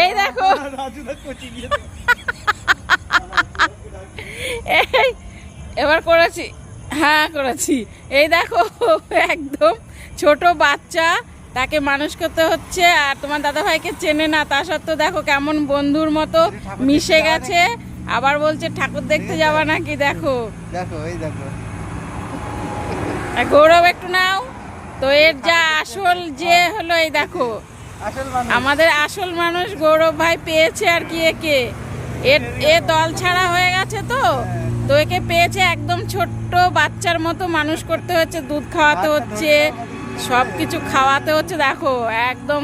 এই দেখো এই এবার করেছি, হ্যাঁ করেছি। এই দেখো একদম ছোট বাচ্চা, তাকে মানুষ করতে হচ্ছে। আর তোমার দাদা ভাইকে চেনে না, তা সত্ত্বেও দেখো কেমন বন্ধুর মতো মিশে গেছে। আবার বলছে ঠাকুর দেখতে যাবা নাকি। দেখো দেখো এই দেখো গৌরব একটু নাও তো। এর যা আসল যে হলো, এই দেখো আমাদের আসল মানুষ গৌরব ভাই পেয়েছে। আর কি একে এ দল ছাড়া হয়ে গেছে তো একে পেয়েছে। একদম ছোট্ট বাচ্চার মতো মানুষ করতে হচ্ছে, দুধ খাওয়াতে হচ্ছে, সব কিছু খাওয়াতে হচ্ছে। দেখো একদম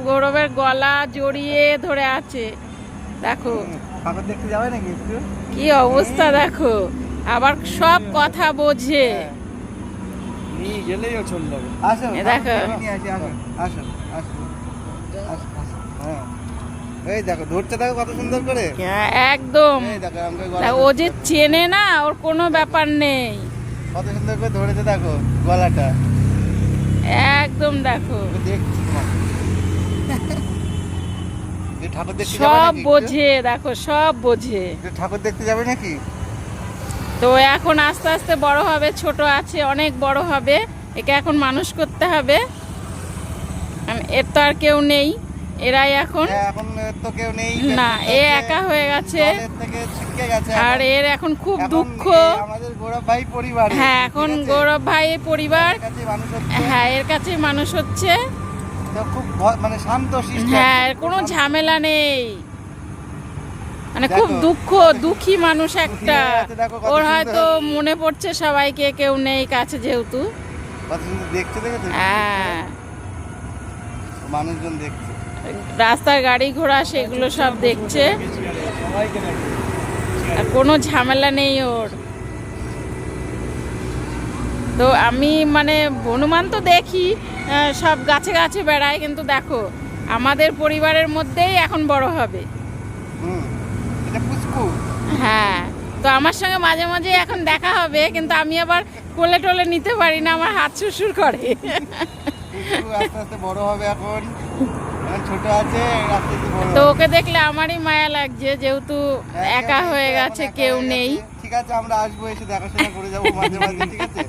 গৌরবের গলা জড়িয়ে ধরে আছে। দেখো কি অবস্থা, দেখো আবার সব কথা বোঝে। দেখো এই দেখো ধরছে, দেখো কত সুন্দর করে একদম। ও যে চেনে না, ওর কোনো ব্যাপার নেই। কত সুন্দর করে ধরেছে দেখো গলাটা একদম। দেখো ঠাকুর দেখতে সব বোঝে, দেখো সব বোঝে। ঠাকুর দেখতে যাবে নাকি? তো এখন আস্তে আস্তে বড় হবে, ছোট আছে অনেক বড় হবে। একে এখন মানুষ করতে হবে, এর তো আর কেউ নেই। এরাই এখন তো কেউ নেই না, এ একা হয়ে গেছে। আর এর এখন খুব দুঃখ। আমাদের গৌরব ভাই পরিবার, হ্যাঁ এখন গৌরব ভাই পরিবার, হ্যাঁ এর কাছে মানুষ হচ্ছে। খুব মানে শান্ত শিষ্ট, হ্যাঁ কোনো ঝামেলা নেই, মানে খুব দুঃখী মানুষ একটা। ওর হয়তো মনে পড়ছে সবাইকে, কেউ নেই কাছে যেহেতু। হ্যাঁ মানুষজন দেখছে, রাস্তার গাড়ি ঘোড়া সেগুলো সব দেখছে, আর কোনো ঝামেলা নেই ওর। তো আমি মানে হনুমান তো দেখি সব গাছে গাছে বেড়ায়, কিন্তু দেখো আমাদের পরিবারের মধ্যেই এখন বড় হবে। হ্যাঁ তো আমার সঙ্গে মাঝে মাঝে এখন দেখা হবে, কিন্তু আমি আবার কোলে টোলে নিতে পারি না, আমার হাত সুরসুর করে। আস্তে আস্তে বড় হবে, এখন ছোট আছে, তো ওকে দেখলে আমারই মায়া লাগছে, যেহেতু একা হয়ে গেছে, কেউ নেই। ঠিক আছে আমরা আসবো, এসে দেখাশোনা করে যাবো মাঝে মাঝে, ঠিক আছে?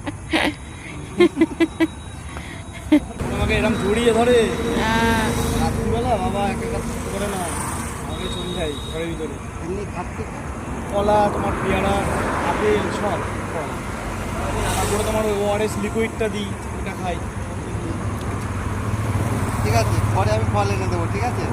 তোমাকে এরকম জড়িয়ে ধরে রাত্রিবেলা বাবা একা কাজ করে না, আমাকে চলে যাই ঘরের ভিতরে। এমনি খাচ্ছে কলা, তোমার পেয়ারা, আপেল, সব ফল। তারপরে তোমার ওআরএস লিকুইডটা দিই, ওটা খাই। ঠিক আছে, পরে আমি ফল এনে দেবো, ঠিক আছে?